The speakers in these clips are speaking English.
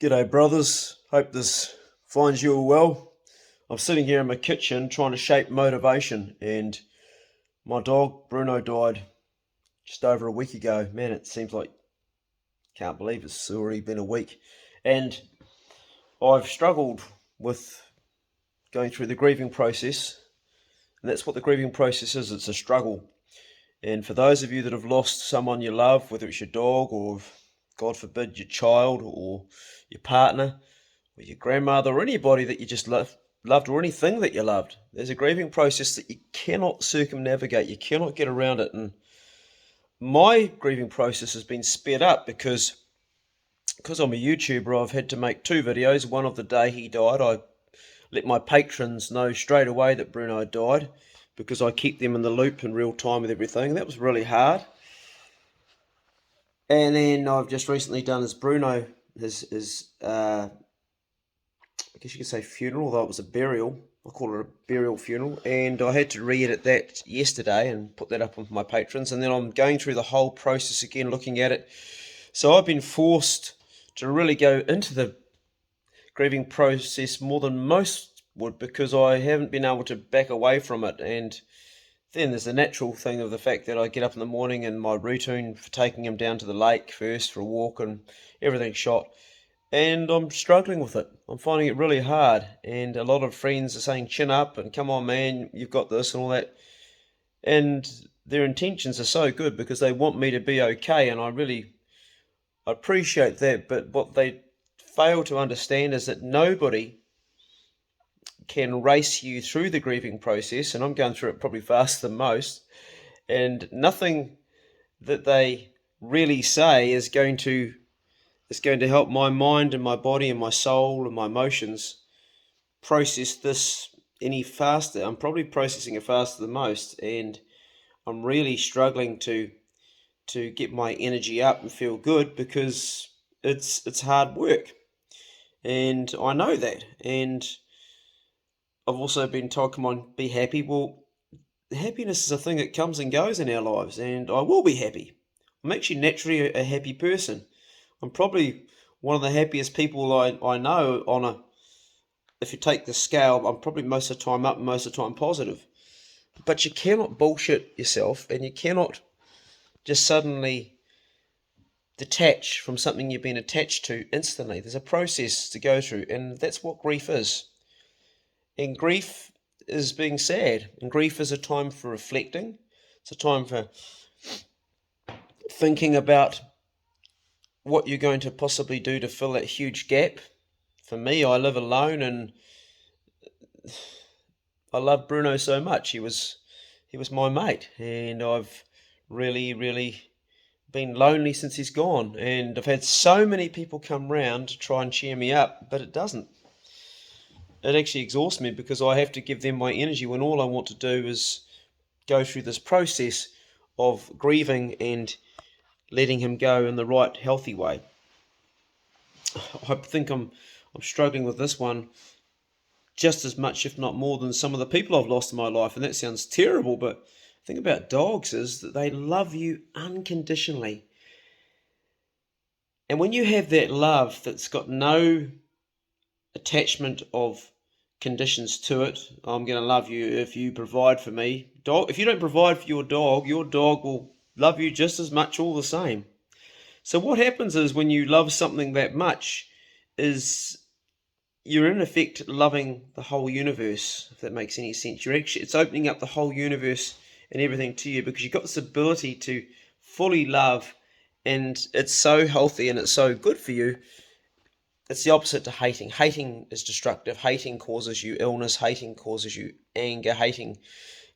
G'day, brothers. Hope this finds you all well. I'm sitting here in my kitchen trying to shape motivation, and my dog Bruno died just over a week ago. Man, it seems like can't believe it's already been a week. And I've struggled with going through the grieving process, and that's what the grieving process is. It's a struggle. And for those of you that have lost someone you love, whether it's your dog or, God forbid, your child or your partner, or your grandmother, or anybody that you just loved, or anything that you loved. There's a grieving process that you cannot circumnavigate. You cannot get around it. And my grieving process has been sped up because I'm a YouTuber. I've had to make two videos. One of the day he died. I let my patrons know straight away that Bruno died because I keep them in the loop in real time with everything. That was really hard. And then I've just recently done Bruno, his I guess you could say funeral, although it was a burial. I call it a burial funeral. And I had to re-edit that yesterday and put that up with my patrons. And then I'm going through the whole process again, looking at it. So I've been forced to really go into the grieving process more than most would because I haven't been able to back away from it. And then there's the natural thing of the fact that I get up in the morning and my routine for taking him down to the lake first for a walk and everything's shot. And I'm struggling with it. I'm finding it really hard. And a lot of friends are saying, chin up and come on, man, you've got this and all that. And their intentions are so good because they want me to be okay. And I really appreciate that. But what they fail to understand is that nobody can race you through the grieving process. And I'm going through it probably faster than most. And nothing that they really say is going to help my mind and my body and my soul and my emotions process this any faster. I'm probably processing it faster than most, and I'm really struggling to get my energy up and feel good because it's hard work, and I know that. And I've also been told, come on, be happy. Well, happiness is a thing that comes and goes in our lives, and I will be happy. I'm actually naturally a happy person. I'm probably one of the happiest people I know if you take the scale, I'm probably most of the time up and most of the time positive. But you cannot bullshit yourself and you cannot just suddenly detach from something you've been attached to instantly. There's a process to go through, and that's what grief is. And grief is being sad, and grief is a time for reflecting. It's a time for thinking about what you're going to possibly do to fill that huge gap. For me, I live alone, and I love Bruno so much. He was my mate, and I've really been lonely since he's gone. And I've had so many people come round to try and cheer me up, but it doesn't. It actually exhausts me because I have to give them my energy when all I want to do is go through this process of grieving and letting him go in the right, healthy way. I think I'm struggling with this one just as much, if not more, than some of the people I've lost in my life. And that sounds terrible, but the thing about dogs is that they love you unconditionally. And when you have that love that's got no attachment of conditions to it, I'm going to love you if you provide for me. Dog, if you don't provide for your dog will love you just as much all the same. So what happens is when you love something that much is you're in effect loving the whole universe, if that makes any sense. It's opening up the whole universe and everything to you because you've got this ability to fully love, and it's so healthy and it's so good for you. It's the opposite to hating. Hating is destructive. Hating causes you illness. Hating causes you anger. Hating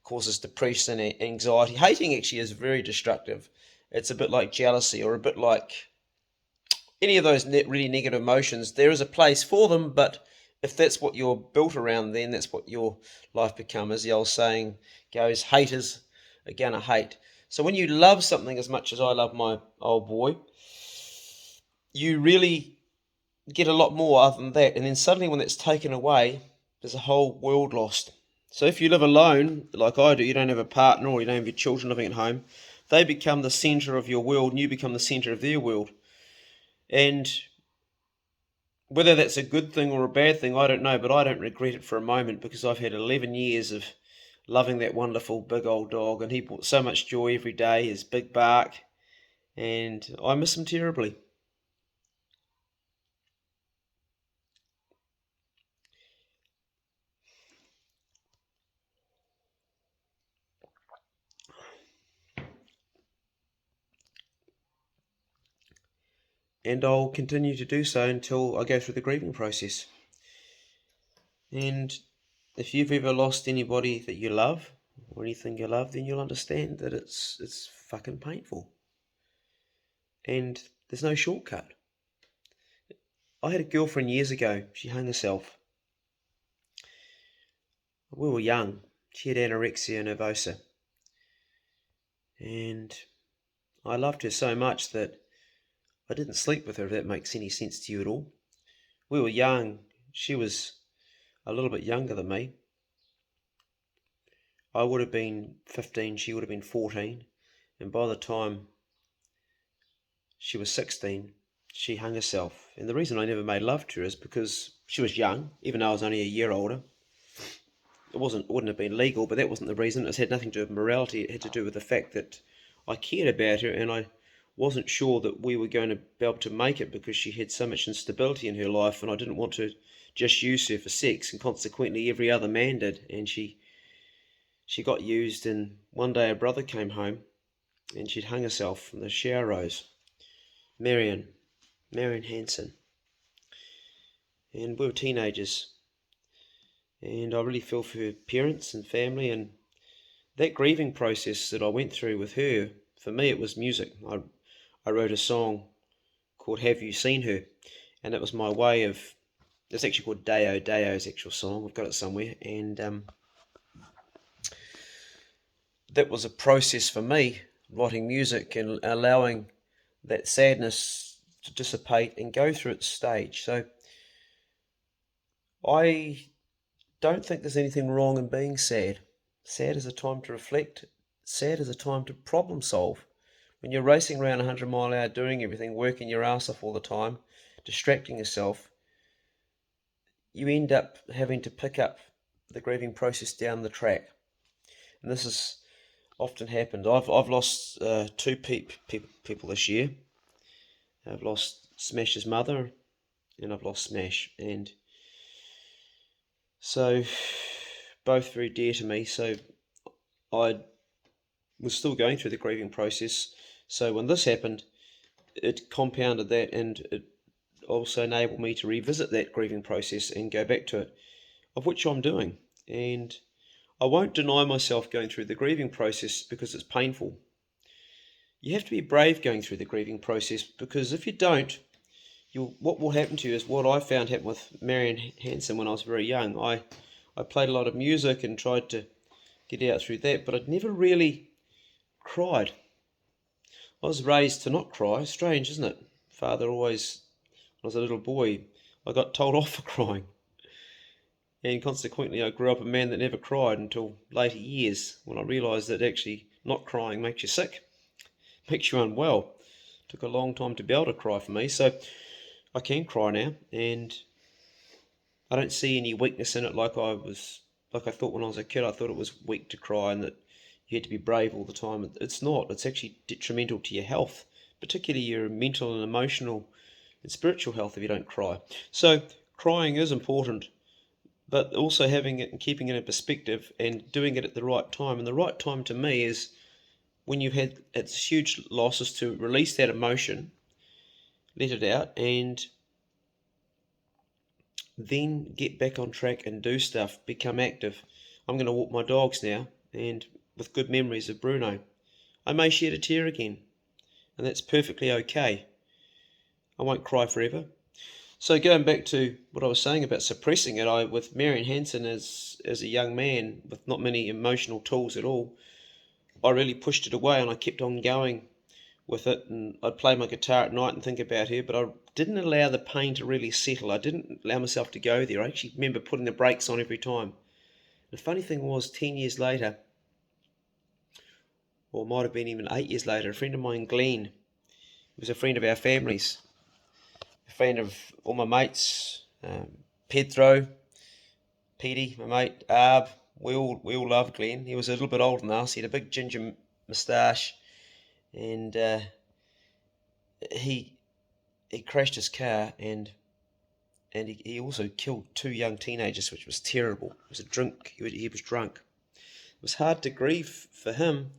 causes depression and anxiety. Hating actually is very destructive. It's a bit like jealousy or a bit like any of those really negative emotions. There is a place for them, but if that's what you're built around, then that's what your life becomes. As the old saying goes, haters are gonna hate. So when you love something as much as I love my old boy, you really get a lot more other than that. And then suddenly when that's taken away, there's a whole world lost. So if you live alone, like I do, you don't have a partner or you don't have your children living at home, they become the centre of your world and you become the centre of their world. And Whether that's a good thing or a bad thing, I don't know, but I don't regret it for a moment because I've had 11 years of loving that wonderful big old dog, and he brought so much joy every day, his big bark, and I miss him terribly. And I'll continue to do so until I go through the grieving process. And if you've ever lost anybody that you love, or anything you love, then you'll understand that it's fucking painful. And there's no shortcut. I had a girlfriend years ago, she hung herself. We were young. She had anorexia nervosa. And I loved her so much that I didn't sleep with her, if that makes any sense to you at all. We were young. She was a little bit younger than me. I would have been 15, she would have been 14. And by the time she was 16, she hung herself. And the reason I never made love to her is because she was young, even though I was only a year older. It wouldn't have been legal, but that wasn't the reason. It had nothing to do with morality. It had to do with the fact that I cared about her, and I wasn't sure that we were going to be able to make it because she had so much instability in her life, and I didn't want to just use her for sex, and consequently every other man did. And she got used, and one day her brother came home, and she'd hung herself from the shower rose. Marion Hanson. And we were teenagers. And I really feel for her parents and family, and that grieving process that I went through with her, for me it was music. I wrote a song called Have You Seen Her? And it was my way of, it's actually called Deo, Deo's actual song, I've got it somewhere, and that was a process for me, writing music and allowing that sadness to dissipate and go through its stage. So I don't think there's anything wrong in being sad. Sad is a time to reflect. Sad is a time to problem solve. When you're racing around 100 mile an hour doing everything, working your ass off all the time, distracting yourself, you end up having to pick up the grieving process down the track. And this has often happened. I've lost two people this year. I've lost Smash's mother, and I've lost Smash. And so, both very dear to me. So I was still going through the grieving process. So when this happened, it compounded that, and it also enabled me to revisit that grieving process and go back to it, of which I'm doing. And I won't deny myself going through the grieving process because it's painful. You have to be brave going through the grieving process, because if you don't, what will happen to you is what I found happened with Marion Hanson when I was very young. I played a lot of music and tried to get out through that, but I'd never really cried. I was raised to not cry. Strange, isn't it? Father always, when I was a little boy, I got told off for crying. And consequently, I grew up a man that never cried until later years, when I realised that actually not crying makes you sick, makes you unwell. It took a long time to be able to cry for me, so I can cry now, and I don't see any weakness in it like I thought when I was a kid. I thought it was weak to cry and that you had to be brave all the time. It's not. It's actually detrimental to your health, particularly your mental and emotional and spiritual health, if you don't cry. So crying is important, but also having it and keeping it in perspective and doing it at the right time. And the right time to me is when you've had it's huge losses, to release that emotion, let it out, and then get back on track and do stuff, become active. I'm going to walk my dogs now, and with good memories of Bruno. I may shed a tear again, and that's perfectly okay. I won't cry forever. So going back to what I was saying about suppressing it, with Marion Hanson as a young man with not many emotional tools at all, I really pushed it away and I kept on going with it, and I'd play my guitar at night and think about her, but I didn't allow the pain to really settle. I didn't allow myself to go there. I actually remember putting the brakes on every time. The funny thing was, 10 years later, or it might have been even 8 years later, a friend of mine, Glenn, who was a friend of our family's, a fan of all my mates, Pedro, Petey, my mate, Arb. We all loved Glenn. He was a little bit older than us. He had a big ginger moustache, and he crashed his car, and he also killed 2 young teenagers, which was terrible. It was a drink. He was drunk. It was hard to grieve for him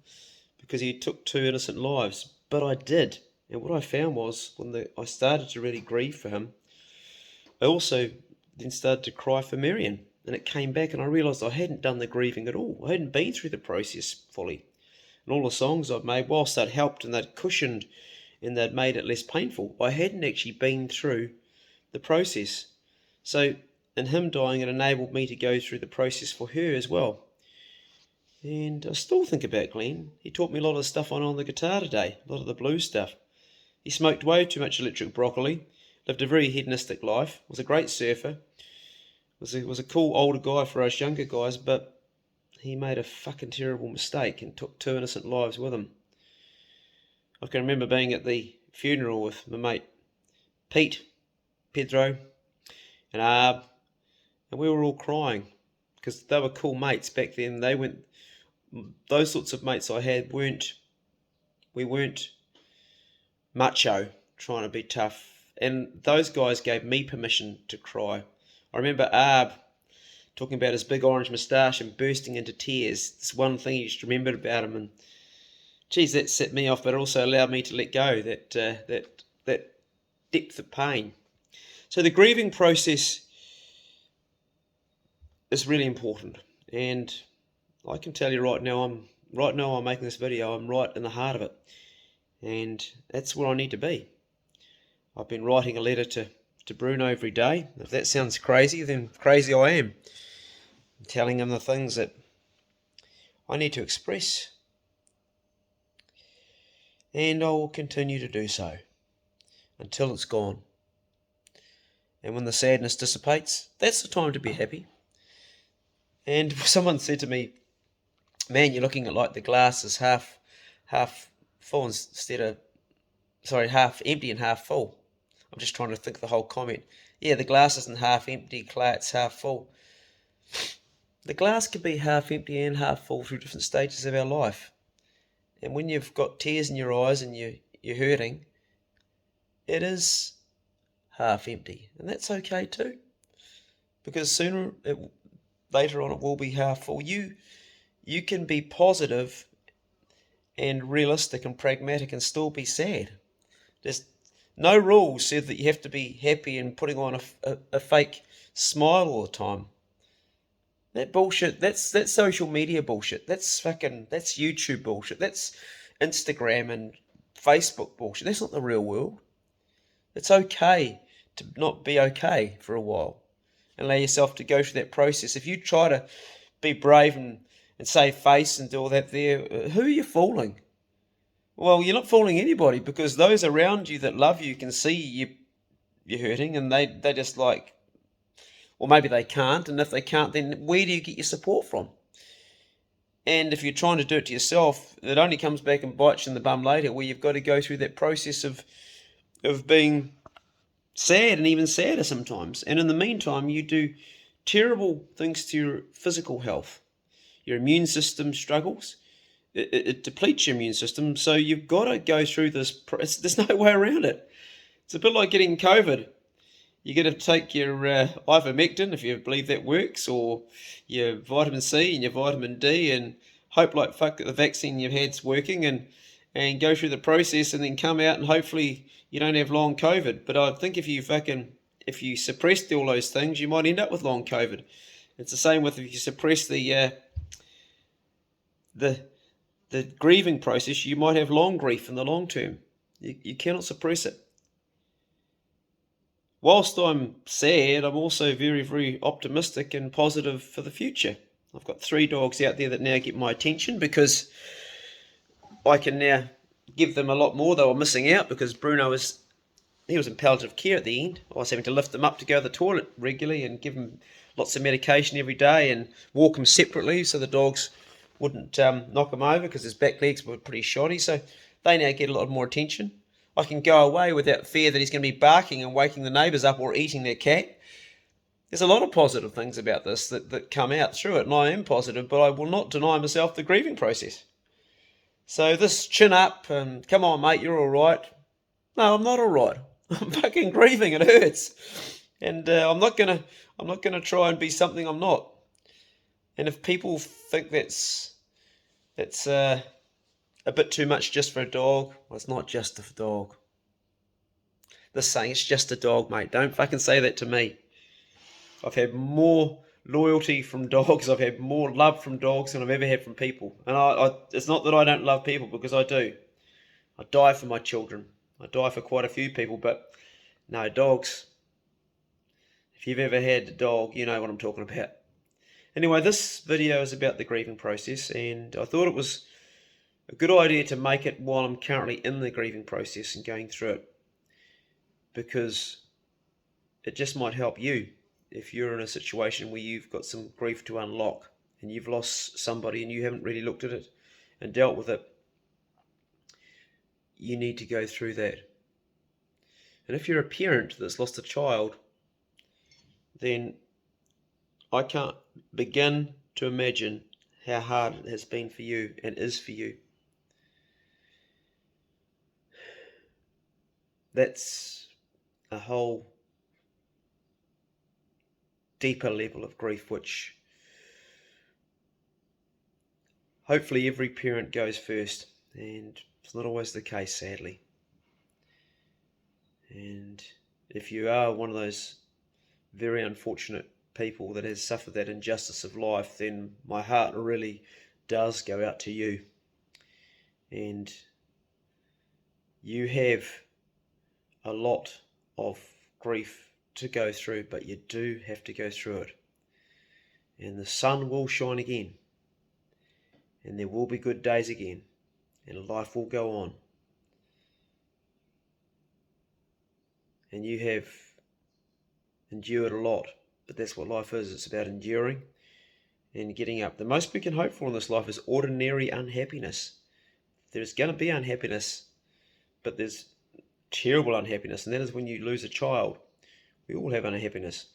because he took 2 innocent lives, but I did. And what I found was when I started to really grieve for him, I also then started to cry for Marion. And it came back, and I realised I hadn't done the grieving at all. I hadn't been through the process fully. And all the songs I've made, whilst they'd helped and they'd cushioned and they'd made it less painful, I hadn't actually been through the process. So in him dying, it enabled me to go through the process for her as well. And I still think about Glenn. He taught me a lot of the stuff on the guitar today, a lot of the blues stuff. He smoked way too much electric broccoli, lived a very hedonistic life, was a great surfer, was a cool older guy for us younger guys, but he made a fucking terrible mistake and took 2 innocent lives with him. I can remember being at the funeral with my mate Pete, Pedro, and Arb, and we were all crying because they were cool mates back then. Those sorts of mates I had we weren't macho, trying to be tough, and those guys gave me permission to cry. I remember Arb talking about his big orange moustache and bursting into tears. This one thing he just remembered about him, and geez, that set me off, but it also allowed me to let go that depth of pain. So the grieving process is really important, and I can tell you right now I'm making this video, I'm right in the heart of it, and that's where I need to be. I've been writing a letter to Bruno every day. If that sounds crazy, then crazy I am. I'm telling him the things that I need to express, and I will continue to do so until it's gone. And when the sadness dissipates, that's the time to be happy. And someone said to me, man, you're looking at like the glass is half full half empty and half full. I'm just trying to think of the whole comment. Yeah, the glass isn't half empty, Claire, it's half full. The glass can be half empty and half full through different stages of our life. And when you've got tears in your eyes and you're hurting, it is half empty. And that's okay too. Because later on it will be half full. You can be positive and realistic and pragmatic and still be sad. There's no rule said that you have to be happy and putting on a fake smile all the time. That bullshit, that's social media bullshit. That's YouTube bullshit. That's Instagram and Facebook bullshit. That's not the real world. It's okay to not be okay for a while and allow yourself to go through that process. If you try to be brave and save face and do all that there, who are you fooling? Well, you're not fooling anybody, because those around you that love you can see you're hurting, and they just like, or maybe they can't, and if they can't, then where do you get your support from? And if you're trying to do it to yourself, it only comes back and bites you in the bum later, where you've got to go through that process of being sad and even sadder sometimes. And in the meantime, you do terrible things to your physical health. Your immune system struggles. It depletes your immune system, so you've got to go through this. There's no way around it. It's a bit like getting COVID. You're going to take your ivermectin, if you believe that works, or your vitamin C and your vitamin D, and hope like fuck that the vaccine you've had's working, and go through the process and then come out and hopefully you don't have long COVID. But I think if you suppressed all those things, you might end up with long COVID. It's the same with if you suppress the grieving process, you might have long grief in the long term. You cannot suppress it. Whilst I'm sad, I'm also very, very optimistic and positive for the future. I've got 3 dogs out there that now get my attention because I can now give them a lot more. They were missing out because Bruno was in palliative care at the end. I was having to lift them up to go to the toilet regularly and give them lots of medication every day and walk them separately so the dogs wouldn't knock him over because his back legs were pretty shoddy. So they now get a lot more attention. I can go away without fear that he's going to be barking and waking the neighbours up or eating their cat. There's a lot of positive things about this that come out through it, and I am positive, but I will not deny myself the grieving process. So this chin up and come on mate, you're all right. No, I'm not all right. I'm fucking grieving. It hurts, and I'm not gonna try and be something I'm not. And if people think that's a bit too much just for a dog, well, it's not just a dog. This saying, it's just a dog, mate. Don't fucking say that to me. I've had more loyalty from dogs. I've had more love from dogs than I've ever had from people. And it's not that I don't love people, because I do. I die for my children. I die for quite a few people, but no, dogs. If you've ever had a dog, you know what I'm talking about. Anyway, this video is about the grieving process, and I thought it was a good idea to make it while I'm currently in the grieving process and going through it, because it just might help you if you're in a situation where you've got some grief to unlock and you've lost somebody and you haven't really looked at it and dealt with it. You need to go through that. And if you're a parent that's lost a child, then I can't begin to imagine how hard it has been for you and is for you. That's a whole deeper level of grief, which hopefully every parent goes first, and it's not always the case, sadly. And if you are one of those very unfortunate people that has suffered that injustice of life, then my heart really does go out to you. And you have a lot of grief to go through, but you do have to go through it. And the sun will shine again, and there will be good days again, and life will go on. And you have endured a lot, but that's what life is. It's about enduring and getting up. The most we can hope for in this life is ordinary unhappiness. There's going to be unhappiness, but there's terrible unhappiness, and that is when you lose a child. We all have unhappiness.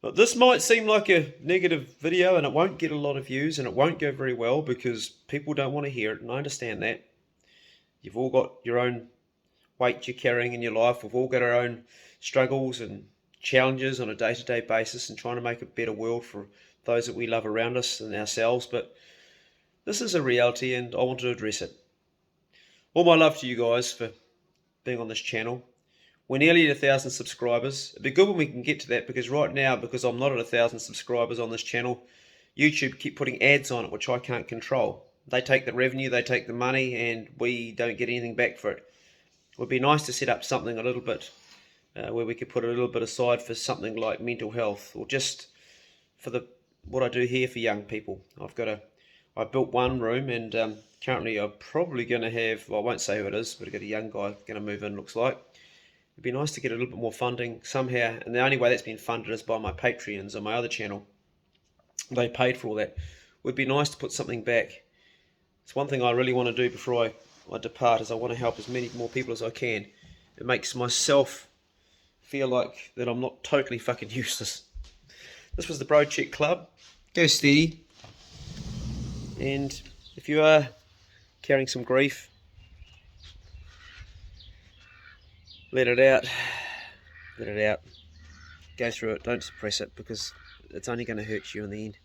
But this might seem like a negative video, and it won't get a lot of views, and it won't go very well because people don't want to hear it, and I understand that. You've all got your own weight you're carrying in your life. We've all got our own struggles and challenges on a day-to-day basis, and trying to make a better world for those that we love around us and ourselves. But this is a reality, and I want to address it. All my love to you guys for being on this channel. We're nearly at 1,000 subscribers. It'd be good when we can get to that, because right now, because I'm not at 1,000 subscribers on this channel, YouTube keep putting ads on it, which I can't control. They take the revenue, they take the money, and we don't get anything back for it. It would be nice to set up something a little bit where we could put a little bit aside for something like mental health, or just for what I do here for young people. I built one room, and currently I'm probably going to have, well, I won't say who it is, but I've got a young guy going to move in, looks like. It'd be nice to get a little bit more funding somehow, and the only way that's been funded is by my Patreons on my other channel. They paid for all that. It would be nice to put something back. It's one thing I really want to do before I depart, is I want to help as many more people as I can. It makes myself feel like that I'm not totally fucking useless. This was the Bro Check Club. Go steady. And if you are carrying some grief, let it out. Let it out. Go through it. Don't suppress it, because it's only going to hurt you in the end.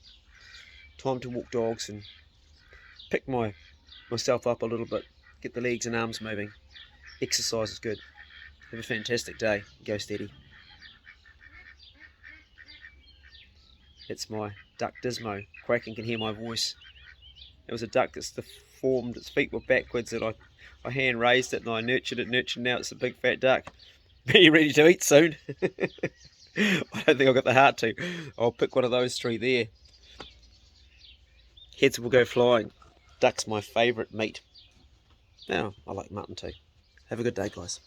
Time to walk dogs and pick myself up a little bit. Get the legs and arms moving. Exercise is good. Have a fantastic day. Go steady. It's my duck Dismo. Kraken can hear my voice. It was a duck that's deformed. Its feet were backwards, and I hand raised it and I nurtured it. Now it's a big fat duck. Be ready to eat soon. I don't think I've got the heart to. I'll pick one of those three there. Heads will go flying. Duck's my favourite meat. Now, I like mutton too. Have a good day, guys.